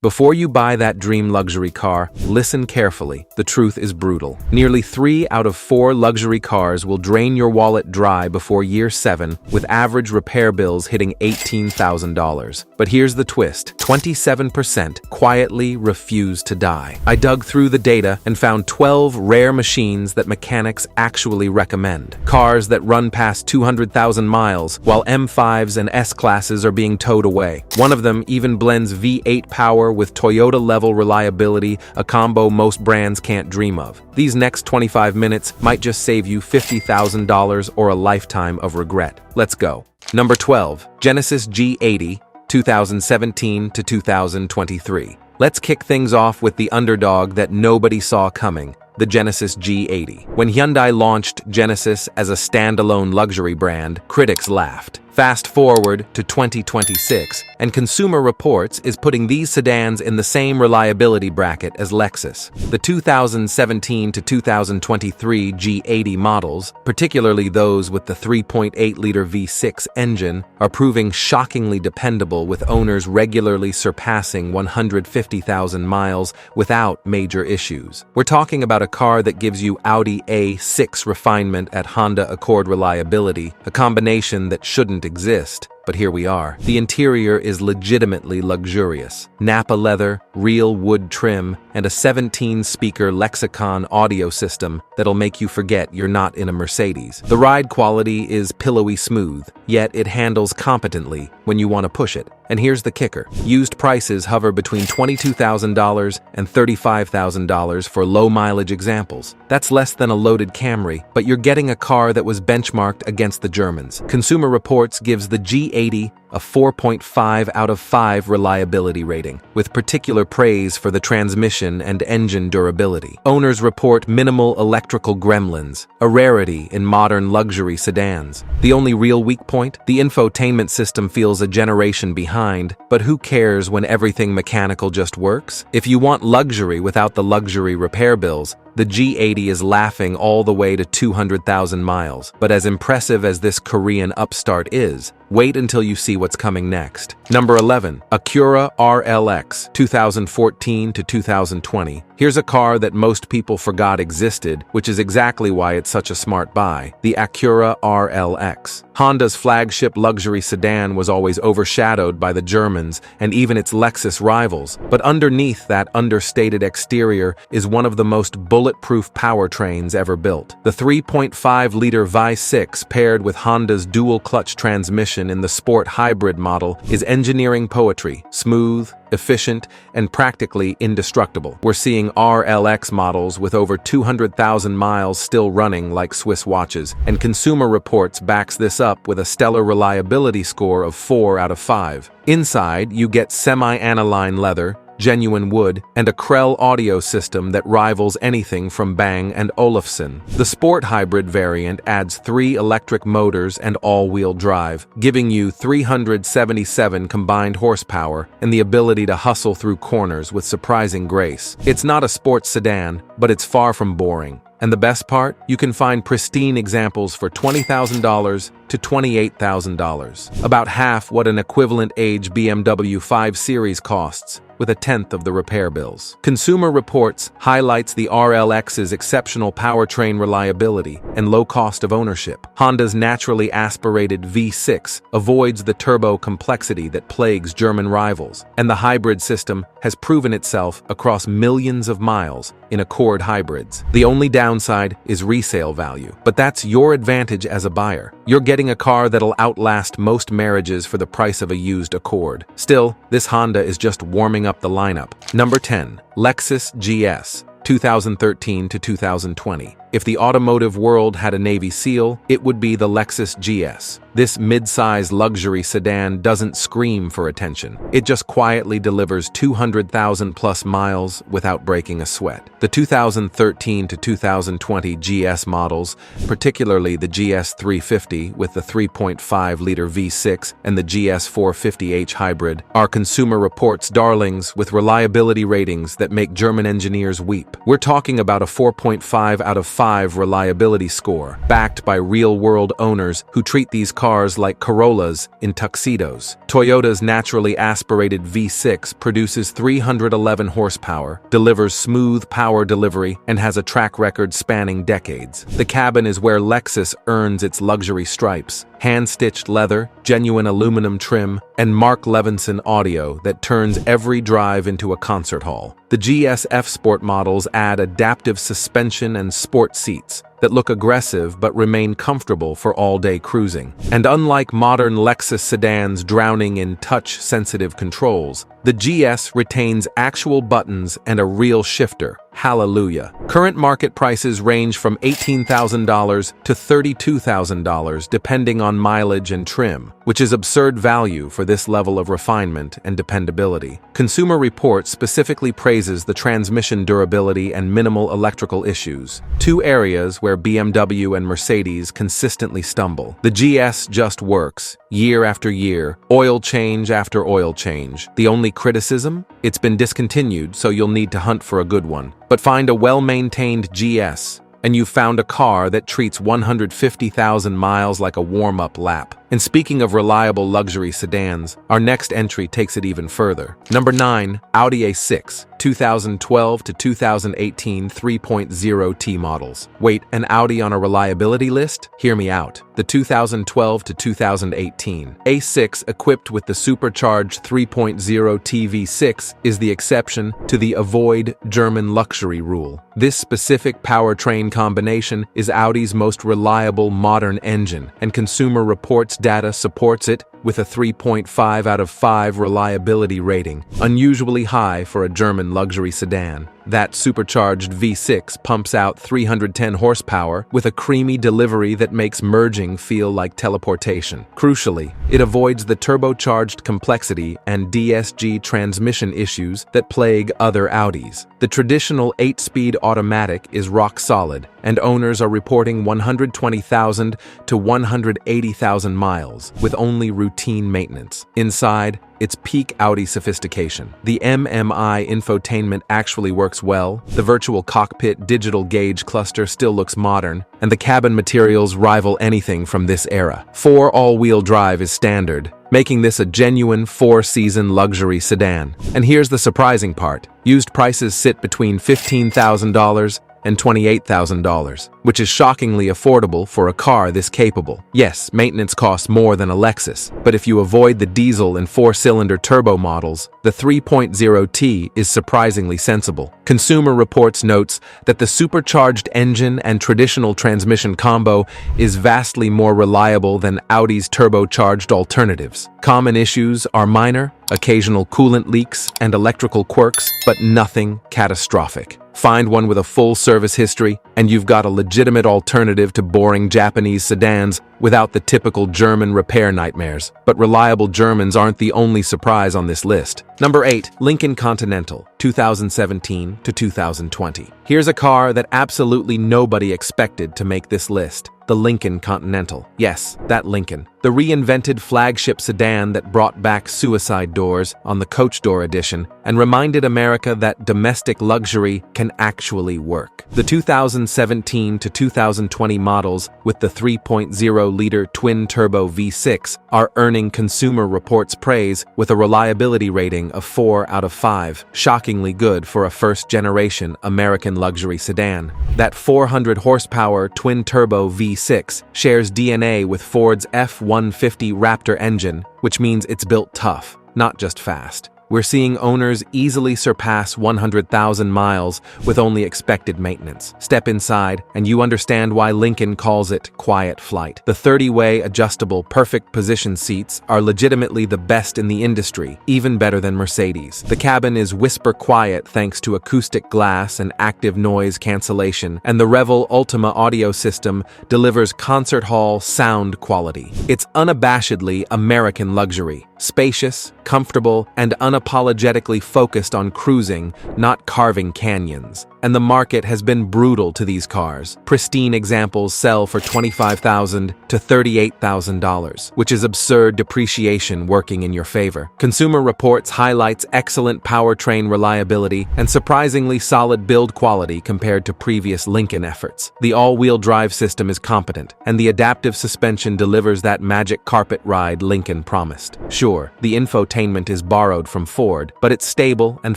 Before you buy that dream luxury car, listen carefully. The truth is brutal. Nearly 3 out of 4 luxury cars will drain your wallet dry before year 7, with average repair bills hitting $18,000. But here's the twist: 27% quietly refuse to die. I dug through the data and found 12 rare machines that mechanics actually recommend. Cars that run past 200,000 miles, while M5s and S-Classes are being towed away. One of them even blends V8 power with Toyota-level reliability, a combo most brands can't dream of. These next 25 minutes might just save you $50,000 or a lifetime of regret. Let's go. Number 12. Genesis G80, 2017 to 2023. Let's kick things off with the underdog that nobody saw coming: the Genesis G80. When Hyundai launched Genesis as a standalone luxury brand, critics laughed. Fast forward to 2026, and Consumer Reports is putting these sedans in the same reliability bracket as Lexus. The 2017 to 2023 G80 models, particularly those with the 3.8-liter V6 engine, are proving shockingly dependable, with owners regularly surpassing 150,000 miles without major issues. We're talking about a car that gives you Audi A6 refinement at Honda Accord reliability, a combination that shouldn't exist, but here we are. The interior is legitimately luxurious. Napa leather, real wood trim, and a 17-speaker Lexicon audio system that'll make you forget you're not in a Mercedes. The ride quality is pillowy smooth, yet it handles competently when you want to push it. And here's the kicker: used prices hover between $22,000 and $35,000 for low-mileage examples. That's less than a loaded Camry, but you're getting a car that was benchmarked against the Germans. Consumer Reports gives the G80 a 4.5 out of 5 reliability rating, with particular praise for the transmission and engine durability. Owners report minimal electrical gremlins, a rarity in modern luxury sedans. The only real weak point? The infotainment system feels a generation behind, but who cares when everything mechanical just works? If you want luxury without the luxury repair bills, the G80 is laughing all the way to 200,000 miles. But as impressive as this Korean upstart is, wait until you see what's coming next. Number 11. Acura RLX, 2014 to 2020. Here's a car that most people forgot existed, which is exactly why it's such a smart buy: the Acura RLX. Honda's flagship luxury sedan was always overshadowed by the Germans and even its Lexus rivals, but underneath that understated exterior is one of the most bulletproof powertrains ever built. The 3.5-liter V6 paired with Honda's dual-clutch transmission in the sport hybrid model is engineering poetry: smooth, efficient, and practically indestructible. We're seeing RLX models with over 200,000 miles still running like Swiss watches, and Consumer Reports backs this up with a stellar reliability score of 4 out of 5. Inside, you get semi-aniline leather, genuine wood, and a Krell audio system that rivals anything from Bang & Olufsen. The sport hybrid variant adds 3 electric motors and all-wheel drive, giving you 377 combined horsepower and the ability to hustle through corners with surprising grace. It's not a sports sedan, but it's far from boring. And the best part? You can find pristine examples for $20,000 to $28,000, about half what an equivalent age BMW 5 Series costs, with a tenth of the repair bills. Consumer Reports highlights the RLX's exceptional powertrain reliability and low cost of ownership. Honda's naturally aspirated V6 avoids the turbo complexity that plagues German rivals, and the hybrid system has proven itself across millions of miles in Accord hybrids. The only downside is resale value, but that's your advantage as a buyer. You're getting a car that'll outlast most marriages for the price of a used Accord. Still, this Honda is just warming up the lineup. Number 10. Lexus GS, 2013 to 2020. If the automotive world had a Navy SEAL, it would be the Lexus GS. This mid-size luxury sedan doesn't scream for attention. It just quietly delivers 200,000 plus miles without breaking a sweat. The 2013 to 2020 GS models, particularly the GS 350 with the 3.5-liter V6 and the GS 450h hybrid, are Consumer Reports darlings with reliability ratings that make German engineers weep. We're talking about a 4.5 out of 5 reliability score, backed by real-world owners who treat these cars like Corollas in tuxedos. Toyota's naturally aspirated V6 produces 311 horsepower, delivers smooth power delivery, and has a track record spanning decades. The cabin is where Lexus earns its luxury stripes. Hand-stitched leather, genuine aluminum trim, and Mark Levinson audio that turns every drive into a concert hall. The GS F Sport models add adaptive suspension and sport seats that look aggressive but remain comfortable for all-day cruising. And unlike modern Lexus sedans drowning in touch-sensitive controls, the GS retains actual buttons and a real shifter. Hallelujah. Current market prices range from $18,000 to $32,000 depending on mileage and trim, which is absurd value for this level of refinement and dependability. Consumer Reports specifically praises the transmission durability and minimal electrical issues, two areas where BMW and Mercedes consistently stumble. The GS just works, year after year, oil change after oil change. The only criticism? It's been discontinued, so you'll need to hunt for a good one. But find a well-maintained GS, and you've found a car that treats 150,000 miles like a warm-up lap. And speaking of reliable luxury sedans, our next entry takes it even further. Number 9, Audi A6, 2012 to 2018 3.0T models. Wait, an Audi on a reliability list? Hear me out. The 2012 to 2018 A6 equipped with the supercharged 3.0T V6 is the exception to the avoid German luxury rule. This specific powertrain combination is Audi's most reliable modern engine, and Consumer Reports data supports it with a 3.5 out of 5 reliability rating, unusually high for a German luxury sedan. That supercharged V6 pumps out 310 horsepower with a creamy delivery that makes merging feel like teleportation. Crucially, it avoids the turbocharged complexity and DSG transmission issues that plague other Audis. The traditional 8-speed automatic is rock solid, and owners are reporting 120,000 to 180,000 miles with only routine maintenance. Inside, it's peak Audi sophistication. The MMI infotainment actually works well, the virtual cockpit digital gauge cluster still looks modern, and the cabin materials rival anything from this era. 4 all-wheel drive is standard, making this a genuine 4-season luxury sedan. And here's the surprising part. Used prices sit between $15,000 and $28,000, which is shockingly affordable for a car this capable. Yes, maintenance costs more than a Lexus, but if you avoid the diesel and 4-cylinder turbo models, the 3.0T is surprisingly sensible. Consumer Reports notes that the supercharged engine and traditional transmission combo is vastly more reliable than Audi's turbocharged alternatives. Common issues are minor, occasional coolant leaks, and electrical quirks, but nothing catastrophic. Find one with a full service history, and you've got a legitimate alternative to boring Japanese sedans without the typical German repair nightmares. But reliable Germans aren't the only surprise on this list. Number 8, Lincoln Continental, 2017 to 2020. Here's a car that absolutely nobody expected to make this list. The Lincoln Continental. Yes, that Lincoln. The reinvented flagship sedan that brought back suicide doors on the coach door edition and reminded America that domestic luxury can actually work. The 2017 to 2020 models with the 3.0-liter twin-turbo V6 are earning Consumer Reports praise with a reliability rating of 4 out of 5, shockingly good for a first-generation American luxury sedan. That 400 horsepower twin-turbo V6 shares DNA with Ford's F-150 Raptor engine, which means it's built tough, not just fast. We're seeing owners easily surpass 100,000 miles with only expected maintenance. Step inside, and you understand why Lincoln calls it quiet flight. The 30-way adjustable perfect position seats are legitimately the best in the industry, even better than Mercedes. The cabin is whisper quiet thanks to acoustic glass and active noise cancellation, and the Revel Ultima audio system delivers concert hall sound quality. It's unabashedly American luxury. Spacious, comfortable, and unapologetically focused on cruising, not carving canyons. and the market has been brutal to these cars. Pristine examples sell for $25,000 to $38,000, which is absurd depreciation working in your favor. Consumer Reports highlights excellent powertrain reliability and surprisingly solid build quality compared to previous Lincoln efforts. The all-wheel drive system is competent, and the adaptive suspension delivers that magic carpet ride Lincoln promised. Sure, the infotainment is borrowed from Ford, but it's stable and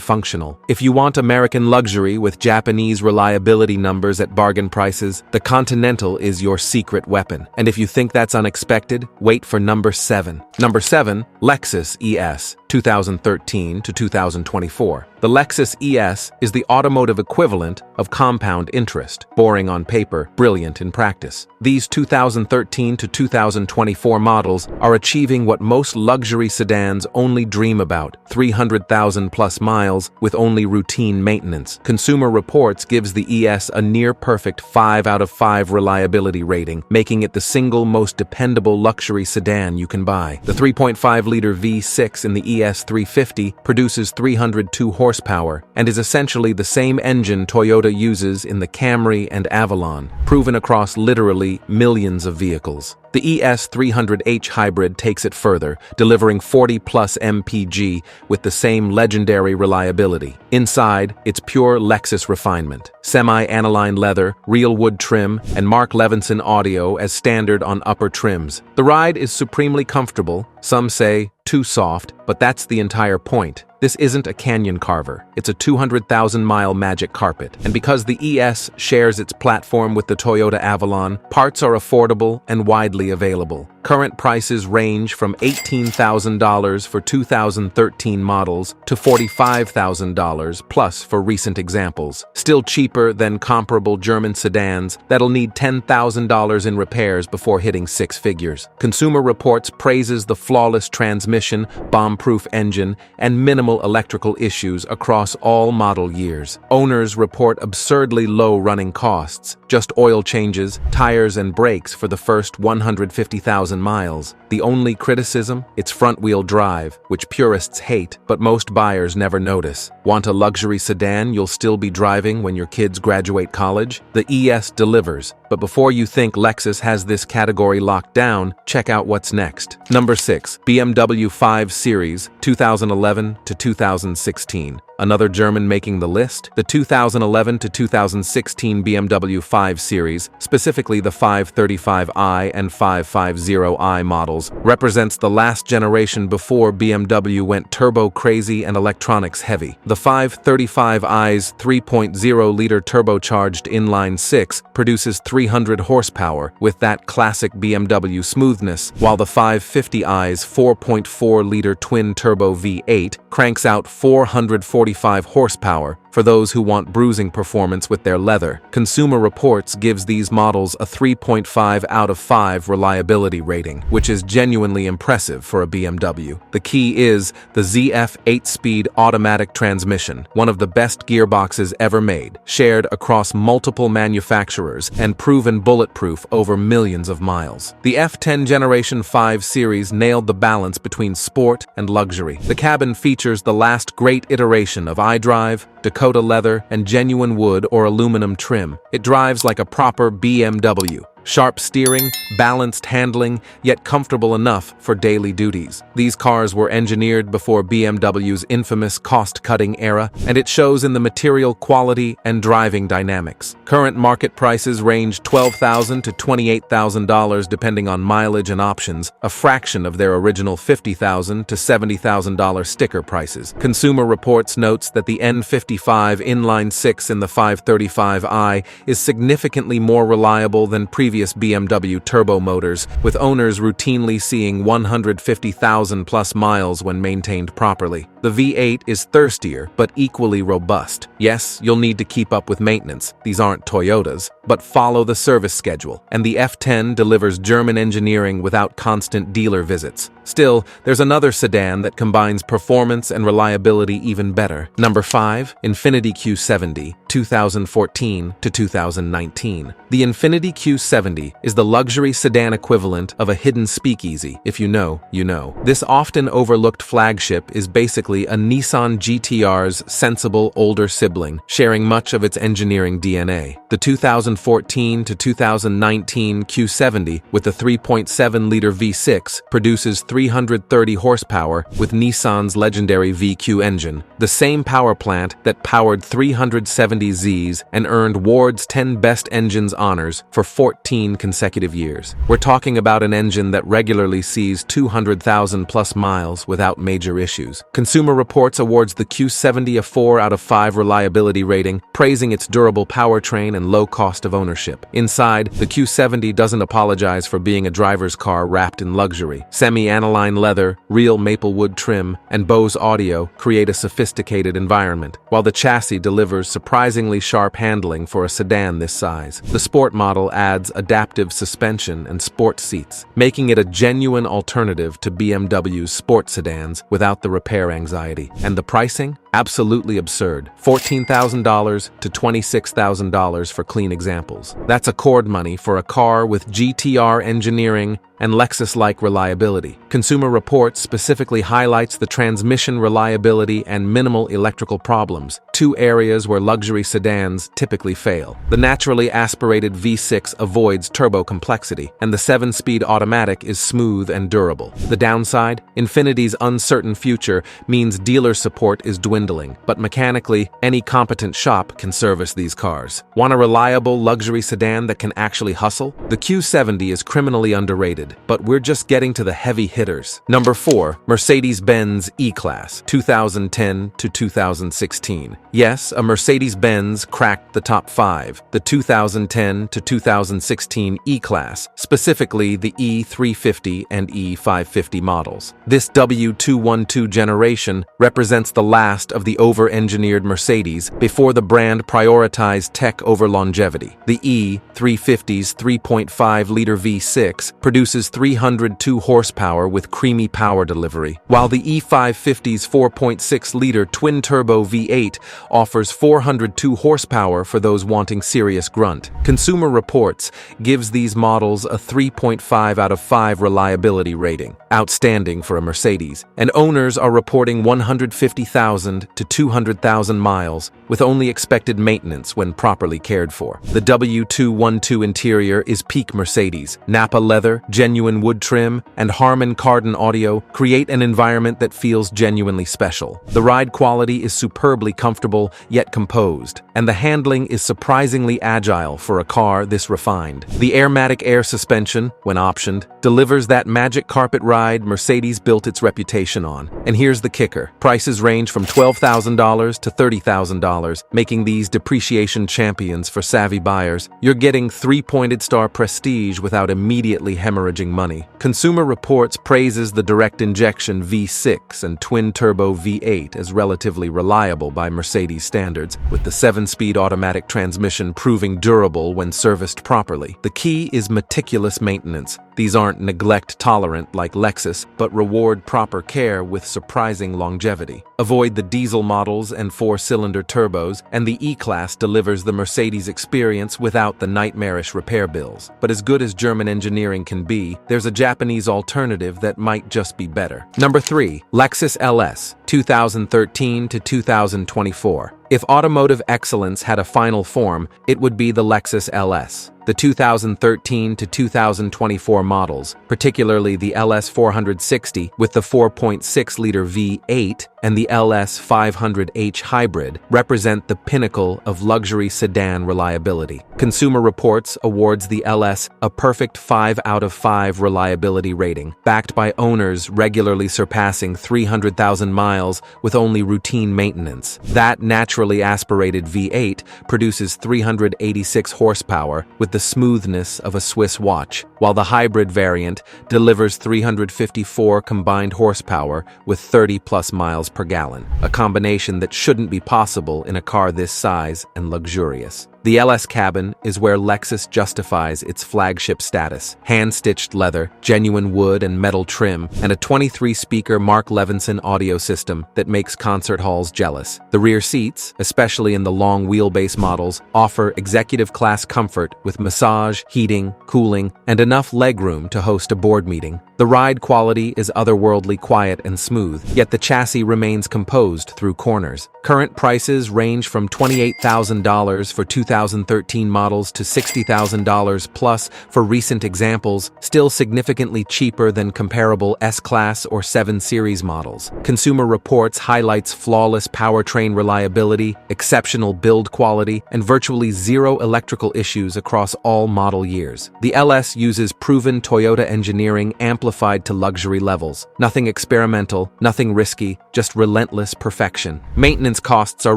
functional. If you want American luxury with Japanese reliability numbers at bargain prices, the Continental is your secret weapon. And if you think that's unexpected, wait for number 7. Number 7, Lexus ES, 2013 to 2024. The Lexus ES is the automotive equivalent of compound interest, boring on paper, brilliant in practice. These 2013 to 2024 models are achieving what most luxury sedans only dream about, 300,000 plus miles with only routine maintenance. Consumer Reports gives the ES a near-perfect 5 out of 5 reliability rating, making it the single most dependable luxury sedan you can buy. The 3.5-liter V6 in the ES 350 produces 302 horsepower and is essentially the same engine Toyota uses in the Camry and Avalon, proven across literally millions of vehicles. The ES 300h hybrid takes it further, delivering 40-plus mpg with the same legendary reliability. Inside, it's pure Lexus refinement. Semi-aniline leather, real wood trim, and Mark Levinson audio as standard on upper trims. The ride is supremely comfortable, some say too soft, but that's the entire point. This isn't a canyon carver, it's a 200,000-mile magic carpet. And because the ES shares its platform with the Toyota Avalon, parts are affordable and widely available. Current prices range from $18,000 for 2013 models to $45,000 plus for recent examples. Still cheaper than comparable German sedans that'll need $10,000 in repairs before hitting 6 figures. Consumer Reports praises the flawless transmission, bomb-proof engine, and minimal electrical issues across all model years. Owners report absurdly low running costs, just oil changes, tires, and brakes for the first 150,000 miles. The only criticism? It's front-wheel drive, which purists hate, but most buyers never notice. Want a luxury sedan you'll still be driving when your kids graduate college? The ES delivers. But before you think Lexus has this category locked down, check out what's next. Number 6, BMW 5 Series, 2011 to 2016. Another German making the list? The 2011 to 2016 BMW 5 Series, specifically the 535i and 550i models, represents the last generation before BMW went turbo-crazy and electronics-heavy. The 535i's 3.0-liter turbocharged inline-6 produces 300 horsepower with that classic BMW smoothness, while the 550i's 4.4-liter twin-turbo V8 cranks out 445 horsepower for those who want bruising performance with their leather. Consumer Reports gives these models a 3.5 out of 5 reliability rating, which is genuinely impressive for a BMW. The key is the ZF 8-speed automatic transmission, one of the best gearboxes ever made, shared across multiple manufacturers and proven bulletproof over millions of miles. The F10 Generation 5 series nailed the balance between sport and luxury. The cabin features the last great iteration of iDrive, Dakota leather, and genuine wood or aluminum trim. It drives like a proper BMW. Sharp steering, balanced handling, yet comfortable enough for daily duties. These cars were engineered before BMW's infamous cost-cutting era, and it shows in the material quality and driving dynamics. Current market prices range $12,000 to $28,000 depending on mileage and options, a fraction of their original $50,000 to $70,000 sticker prices. Consumer Reports notes that the N55 inline-6 in the 535i is significantly more reliable than previous BMW turbo motors, with owners routinely seeing 150,000 plus miles when maintained properly. The V8 is thirstier, but equally robust. Yes, you'll need to keep up with maintenance. These aren't Toyotas, but follow the service schedule. And the F10 delivers German engineering without constant dealer visits. Still, there's another sedan that combines performance and reliability even better. Number 5, Infiniti Q70, 2014 to 2019. The Infiniti Q70 is the luxury sedan equivalent of a hidden speakeasy. If you know, you know. This often overlooked flagship is basically a Nissan GT-R's sensible older sibling, sharing much of its engineering DNA. The 2014 to 2019 Q70 with the 3.7-liter V6 produces 330 horsepower with Nissan's legendary VQ engine, the same power plant that powered 370Zs and earned Ward's 10 Best Engines honors for 14 consecutive years. We're talking about an engine that regularly sees 200,000 plus miles without major issues. Consumer Reports awards the Q70 a 4 out of 5 reliability rating, praising its durable powertrain and low cost of ownership. Inside, the Q70 doesn't apologize for being a driver's car wrapped in luxury. Semi-aniline leather, real maple wood trim, and Bose audio create a sophisticated environment, while the chassis delivers surprisingly sharp handling for a sedan this size. The Sport model adds adaptive suspension and sport seats, making it a genuine alternative to BMW's sport sedans without the repair anxiety. And the pricing? Absolutely absurd. $14,000 to $26,000 for clean examples. That's Accord money for a car with GTR engineering and Lexus-like reliability. Consumer Reports specifically highlights the transmission reliability and minimal electrical problems, two areas where luxury sedans typically fail. The naturally aspirated V6 avoids turbo complexity, and the 7-speed automatic is smooth and durable. The downside? Infiniti's uncertain future means dealer support is dwindling, but mechanically, any competent shop can service these cars. Want a reliable luxury sedan that can actually hustle? The Q70 is criminally underrated, but we're just getting to the heavy hitters. Number 4, Mercedes-Benz E-Class, 2010 to 2016. Yes, a Mercedes-Benz cracked the top 5, the 2010 to 2016 E-Class, specifically the E350 and E550 models. This W212 generation represents the last of the over-engineered Mercedes before the brand prioritized tech over longevity. The E350's 3.5-liter V6 produces 302 horsepower with creamy power delivery, while the E550's 4.6-liter twin-turbo V8 offers 402 horsepower for those wanting serious grunt. Consumer Reports gives these models a 3.5 out of 5 reliability rating, outstanding for a Mercedes, and owners are reporting 150,000 to 200,000 miles with only expected maintenance when properly cared for. The W212 interior is peak Mercedes. Napa leather, genuine wood trim, and Harman Kardon audio create an environment that feels genuinely special. The ride quality is superbly comfortable yet composed, and the handling is surprisingly agile for a car this refined. The Airmatic air suspension, when optioned, delivers that magic carpet ride Mercedes built its reputation on. And here's the kicker. Prices range from $12,000 to $30,000, making these depreciation champions for savvy buyers. You're getting 3-pointed star prestige without immediately hemorrhaging money. Consumer Reports praises the direct injection V6 and twin-turbo V8 as relatively reliable by Mercedes standards, with the 7-speed automatic transmission proving durable when serviced properly. The key is meticulous maintenance. These aren't neglect-tolerant like Lexus, but reward proper care with surprising longevity. Avoid the diesel models and 4-cylinder turbos, and the E-Class delivers the Mercedes experience without the nightmarish repair bills. But as good as German engineering can be, there's a Japanese alternative that might just be better. Number 3, Lexus LS, 2013 to 2024. If automotive excellence had a final form, it would be the Lexus LS. The 2013 to 2024 models, particularly the LS 460 with the 4.6-liter V8 and the LS 500h hybrid, represent the pinnacle of luxury sedan reliability. Consumer Reports awards the LS a perfect 5 out of 5 reliability rating, backed by owners regularly surpassing 300,000 miles with only routine maintenance. That naturally aspirated V8 produces 386 horsepower with the smoothness of a Swiss watch, while the hybrid variant delivers 354 combined horsepower with 30-plus miles per gallon, a combination that shouldn't be possible in a car this size and luxurious. The LS cabin is where Lexus justifies its flagship status. Hand-stitched leather, genuine wood and metal trim, and a 23-speaker Mark Levinson audio system that makes concert halls jealous. The rear seats, especially in the long wheelbase models, offer executive-class comfort with massage, heating, cooling, and enough legroom to host a board meeting. The ride quality is otherworldly quiet and smooth, yet the chassis remains composed through corners. Current prices range from $28,000 for 2013 models to $60,000 plus for recent examples, still significantly cheaper than comparable S-Class or 7 Series models. Consumer Reports highlights flawless powertrain reliability, exceptional build quality, and virtually zero electrical issues across all model years. The LS uses proven Toyota engineering amplified to luxury levels. Nothing experimental, nothing risky, just relentless perfection. Maintenance costs are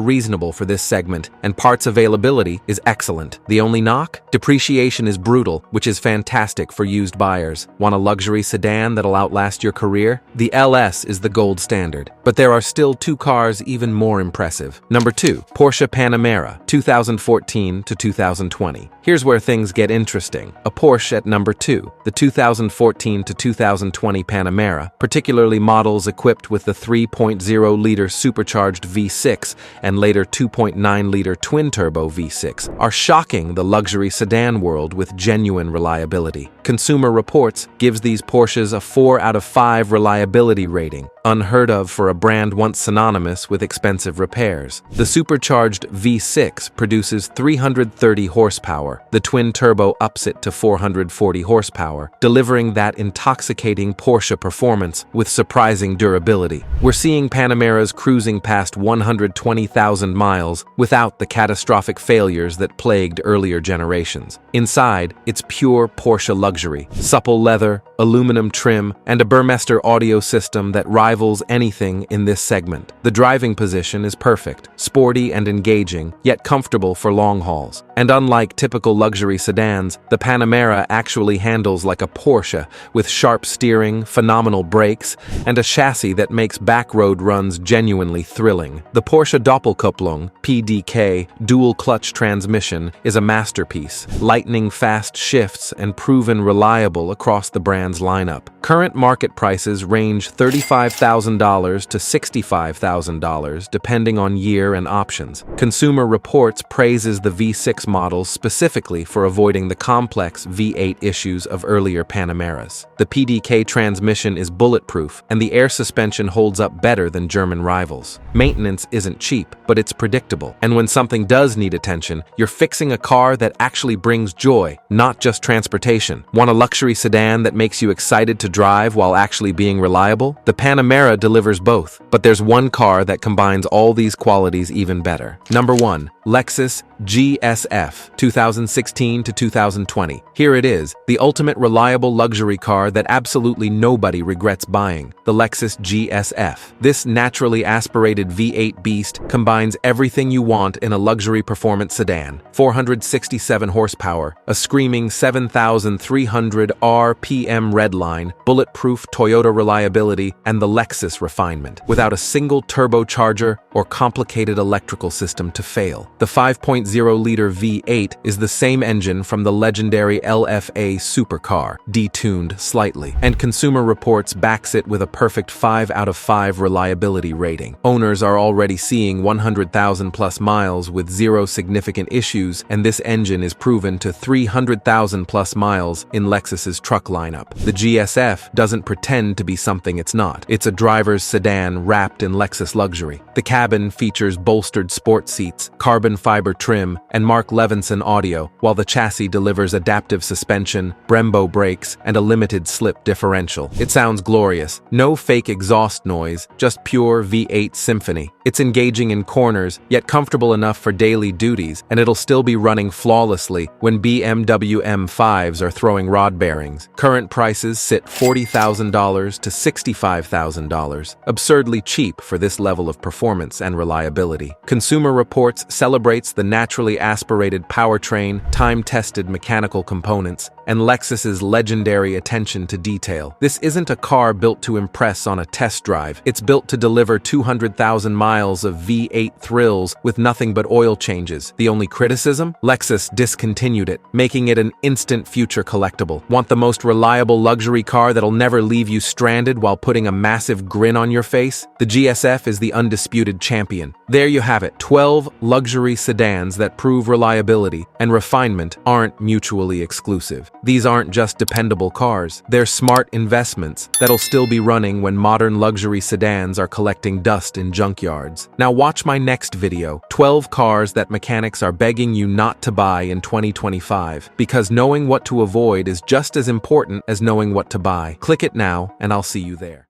reasonable for this segment, and parts availability is excellent. The only knock? Depreciation is brutal, which is fantastic for used buyers. Want a luxury sedan that'll outlast your career? The LS is the gold standard. But there are still two cars even more impressive. Number 2, Porsche Panamera, 2014 to 2020. Here's where things get interesting. A Porsche at number 2, the 2014 to 2020 Panamera, particularly models equipped with the 3.0-liter supercharged V6 and later 2.9-liter twin-turbo V6, are shocking the luxury sedan world with genuine reliability. Consumer Reports gives these Porsches a 4 out of 5 reliability rating, unheard of for a brand once synonymous with expensive repairs. The supercharged V6 produces 330 horsepower. The twin-turbo ups it to 440 horsepower, delivering that intoxicating Porsche performance with surprising durability. We're seeing Panameras cruising past 120,000 miles without the catastrophic failures that plagued earlier generations. Inside, it's pure Porsche luxury. Supple leather, aluminum trim, and a Burmester audio system that rivals anything in this segment. The driving position is perfect, sporty and engaging, yet comfortable for long hauls. And unlike typical luxury sedans, the Panamera actually handles like a Porsche, with sharp steering, phenomenal brakes, and a chassis that makes backroad runs genuinely thrilling. The Porsche Doppelkupplung (PDK) dual-clutch transmission is a masterpiece, lightning-fast shifts and proven reliable across the brand's lineup. Current market prices range $35,000 to $65,000 depending on year and options. Consumer Reports praises the V6 models specifically for avoiding the complex V8 issues of earlier Panameras. The PDK transmission is bulletproof, and the air suspension holds up better than German rivals. Maintenance isn't cheap, but it's predictable. And when something does need attention, you're fixing a car that actually brings joy, not just transportation. Want a luxury sedan that makes you excited to drive while actually being reliable? The Panamera delivers both, but there's one car that combines all these qualities even better. Number 1, Lexus GS F, 2016 to 2020. Here it is, the ultimate reliable luxury car that absolutely nobody regrets buying, the Lexus GS F. This naturally aspirated V8 beast combines everything you want in a luxury performance sedan. 467 horsepower, a screaming 7,300 RPM redline, bulletproof Toyota reliability, and the Lexus refinement, without a single turbocharger or complicated electrical system to fail. The 5.0-liter V8 is the same engine from the legendary LFA supercar, detuned slightly, and Consumer Reports backs it with a perfect 5 out of 5 reliability rating. Owners are already seeing 100,000 plus miles with zero significant issues, and this engine is proven to 300,000 plus miles in Lexus's truck lineup. The GSF doesn't pretend to be something it's not. It's a driver's sedan wrapped in Lexus luxury. The cabin features bolstered sport seats, carbon fiber trim, and Mark Levinson audio, while the chassis delivers adaptive suspension, Brembo brakes, and a limited slip differential. It sounds glorious. No fake exhaust noise, just pure V8 symphony. It's engaging in corners, yet comfortable enough for daily duties, and it'll still be running flawlessly when BMW M5s are throwing rod bearings. Current prices sit $40,000 to $65,000, absurdly cheap for this level of performance and reliability. Consumer Reports celebrate celebrates the naturally aspirated powertrain, time-tested mechanical components, and Lexus's legendary attention to detail. This isn't a car built to impress on a test drive. It's built to deliver 200,000 miles of V8 thrills with nothing but oil changes. The only criticism? Lexus discontinued it, making it an instant future collectible. Want the most reliable luxury car that'll never leave you stranded while putting a massive grin on your face? The GS F is the undisputed champion. There you have it, 12 luxury sedans that prove reliability and refinement aren't mutually exclusive. These aren't just dependable cars, they're smart investments that'll still be running when modern luxury sedans are collecting dust in junkyards. Now watch my next video, 12 cars that mechanics are begging you not to buy in 2025, because knowing what to avoid is just as important as knowing what to buy. Click it now, and I'll see you there.